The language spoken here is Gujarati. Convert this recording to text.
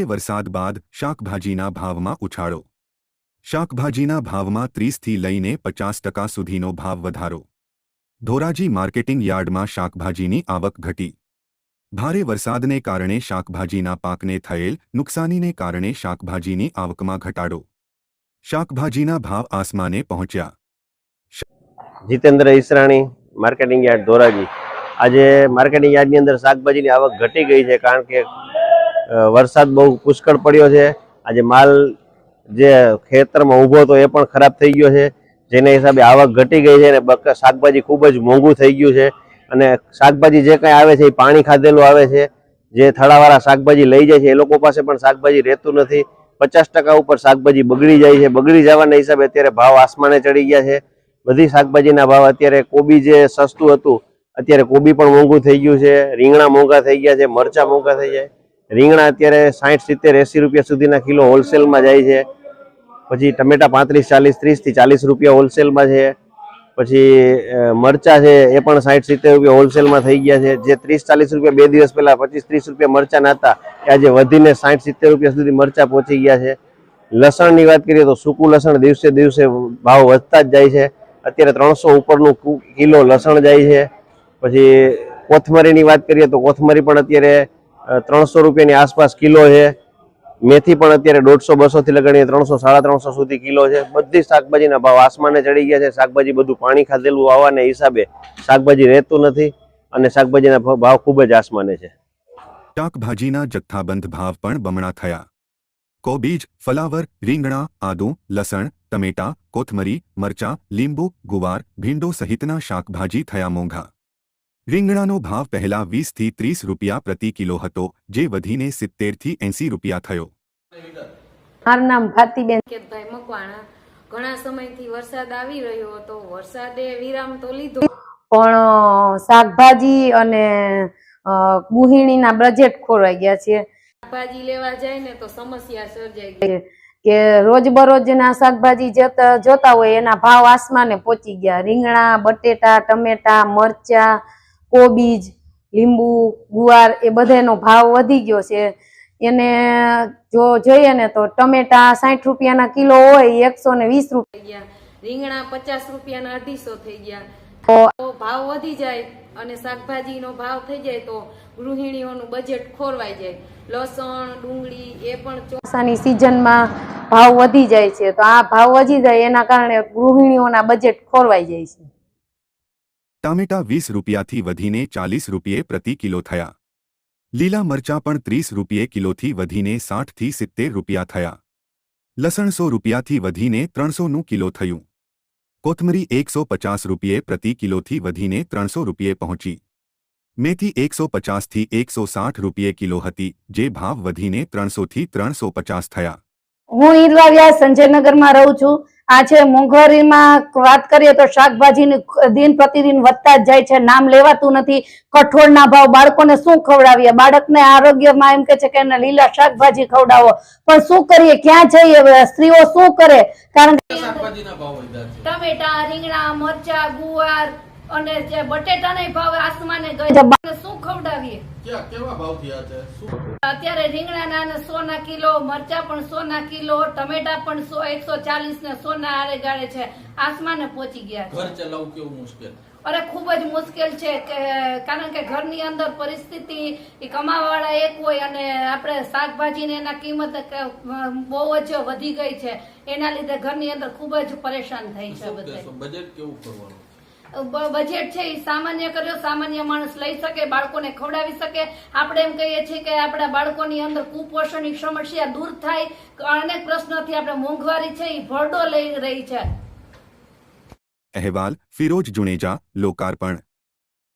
વરસાદ બાદ શાકભાજીના ભાવમાં ઉછાળો। શાકભાજીના ભાવમાં 30 થી લઈને 50% સુધીનો ભાવ વધારો। ધોરાજી માર્કેટિંગ યાર્ડમાં શાકભાજીની આવક ઘટી। ભારે વરસાદને કારણે શાકભાજીના પાકને થયેલ નુકસાનીને કારણે શાકભાજીની આવકમાં ઘટાડો। શાકભાજીના ભાવ આસમાને પહોંચ્યા। Jitendra Israni, marketing yard Dhoraji. आज मार्केटिंग यार्ड अंदर शाकभाजी आवक घटी गई है कारण के वरसाद बहु पुष्कळ पड्यो है। आज माल जे खेतर में उभो तो ये पण खराब थई गयो है, जेने हिसाबे आवक घटी गई है। शाकभाजी खूब ज मोंघू थई गयुं छे अने शाकभाजी जे कांई आवे छे पाणी खाधेलुं आवे छे। जे थड़ावाळा शाकभाजी लई जाय छे ए लोको पासे पण शाकभाजी रहेतुं नथी। 50% उपर शाकभाजी बगड़ी जाय छे। बगड़ी जवाना हिसाबे अत्यारे भाव आसमाने चढ़ी गया है। बधी शाकभाजीना भाव अत्यारे कोबी जे सस्तुं हतुं अत्यारे कोबी पण मोंघू थई गयुं छे। રીંગણા મોંઘા થઈ ગયા છે, મરચા મોંઘા થઈ જાય। રીંગણા અત્યારે 60, 70, 80 રૂપિયા સુધીના કિલો હોલસેલમાં જાય છે। પછી ટમેટા 35, 40, 30 થી 40 રૂપિયા હોલસેલમાં છે। પછી મરચા છે એ પણ 60, 70 રૂપિયા હોલસેલમાં થઈ ગયા છે। જે 30, 40 રૂપિયા બે દિવસ પહેલા 25, 30 રૂપિયા મરચા નહોતા એ આજે વધીને 60, 70 રૂપિયા સુધી મરચા પહોંચી ગયા છે। લસણની વાત કરીએ તો સૂકું લસણ દિવસે દિવસે ભાવ વધતા જ જાય છે। અત્યારે 300 ઉપરનું કિલો લસણ જાય છે। પછી કોથમરીની વાત કરીએ તો કોથમરી પણ અત્યારે 300 રૂપિયાની આસપાસ કિલો છે। મેથી પણ અત્યારે 150, 200 થી લગાડીને 300, 350 સુધી કિલો છે। બધી શાકભાજીના ભાવ આસમાને ચડી ગયા છે। શાકભાજી બધું પાણી ખાધેલું આવવાને હિસાબે શાકભાજી રહેતું નથી અને શાકભાજીના ભાવ ખૂબ જ આસમાને છે। શાકભાજીના જથ્થાબંધ ભાવ પણ બમણા થયા। કોબીજ, ફલાવર, રીંગણા, આદુ, લસણ, ટમેટા, કોથમરી, મરચા, લીંબુ, ગુવાર, ભીંડો સહિતના શાકભાજી થયા મોંઘા। રીંગણાનો ભાવ પહેલા 20 થી 30 રૂપિયા પ્રતિ કિલો હતો, જે વધીને 70 થી 80 રૂપિયા થયો। મારું નામ ભારતીબેન કેતભાઈ મકવાણા। ઘણા સમયથી વરસાદ આવી રહ્યો હતો, વરસાદે વિરામ તો લીધો પણ શાકભાજી અને ગુહિણીના બજેટ ખોરવાઈ ગયા છે। શાકભાજી લેવા જાય ને તો સમસ્યા સર્જાઈ ગઈ કે રોજબરોજના શાકભાજી જોતા હોય એના ભાવ આસમાને પહોંચી ગયા। રીંગણા, બટેટા, ટમેટા, મરચા, કોબીજ, લીંબુ, ગુવાર એ બધાનો ભાવ વધી ગયો છે। એને જો જોઈએ ને તો ટમેટા 60 રૂપિયાના કિલો હોય 120 રૂપિયા, રીંગણા 50 રૂપિયાના 250 થઈ ગયા। તો ભાવ વધી જાય અને શાકભાજીનો ભાવ થઈ જાય તો ગૃહિણીઓનું બજેટ ખોરવાઈ જાય। લસણ, ડુંગળી એ પણ ચોમાસાની સિઝનમાં ભાવ વધી જાય છે, તો આ ભાવ વધી જાય એના કારણે ગૃહિણીઓના બજેટ ખોરવાઈ જાય છે। ટામેટા 20 રૂપિયાથી વધીને 40 રૂપિયે પ્રતિ કિલો થયા। લીલા મરચા પણ 30 રૂપિયે કિલોથી વધીને 60 થી 70 રૂપિયા થયા। લસણ 100 રૂપિયાથી વધીને 300નું કિલો થયું। કોથમરી 150 રૂપિયે પ્રતિ કિલોથી વધીને 300 રૂપિયે પહોંચી। મેથી 150 થી 160 રૂપિયે કિલો હતી, જે ભાવ વધીને 300 થી 350 થયા। હું ઈરવા વ્યાસ સંજયનગરમાં રહું છું। આજે મોંઘવારીમાં વાત કરીએ તો શાકભાજીની દિન પ્રતિદિન વધતા જ જાય છે, નામ લેવાતું નથી। કઠોળના ભાવ, બાળકોને શું ખવડાવીએ? બાળકને આરોગ્યમાં એમ કે છે કે એને લીલા શાકભાજી ખવડાવો, પણ શું કરીએ? ક્યાં જઈએ? સ્ત્રીઓ શું કરે? કારણ કે ટમેટા, રીંગણા, મરચા, ગુવાર અને જે બટેટાના ભાવ આસમાને ગયા। શું ખવડાવીએ? કેવા ભાવ થયા છે? અત્યારે રીંગણાના 100 ના કિલો, મરચા પણ 100 ના કિલો, ટમેટા પણ 100, 140 ને 100 ના આરે ગાળે છે, આસમાને પહોંચી ગયા। ઘર ચલાવવું કેવું મુશ્કેલ? અરે ખૂબ જ મુશ્કેલ છે કારણ કે ઘરની અંદર પરિસ્થિતિ કમાવાવાળા એક હોય અને આપણે શાકભાજીને એના કિંમત બહુ જ વધી ગઈ છે, એના લીધે ઘરની અંદર ખૂબ જ પરેશાન થઈ છે। બજેટ કેવું કરવાનું? બજેટ છે એ સામાન્ય કર્યો, સામાન્ય માણસ લઈ શકે, બાળકોને ખવડાવી શકે। આપણે એમ કહીએ છીએ કે આપણા બાળકોની અંદર કુપોષણની સમસ્યા દૂર થાય। અનેક પ્રશ્નોથી આપણે મોંઘવારી છે એ ભરડો લઈ રહી છે। અહેવાલ ફિરોજ જુનેજા, લોકાર્પણ।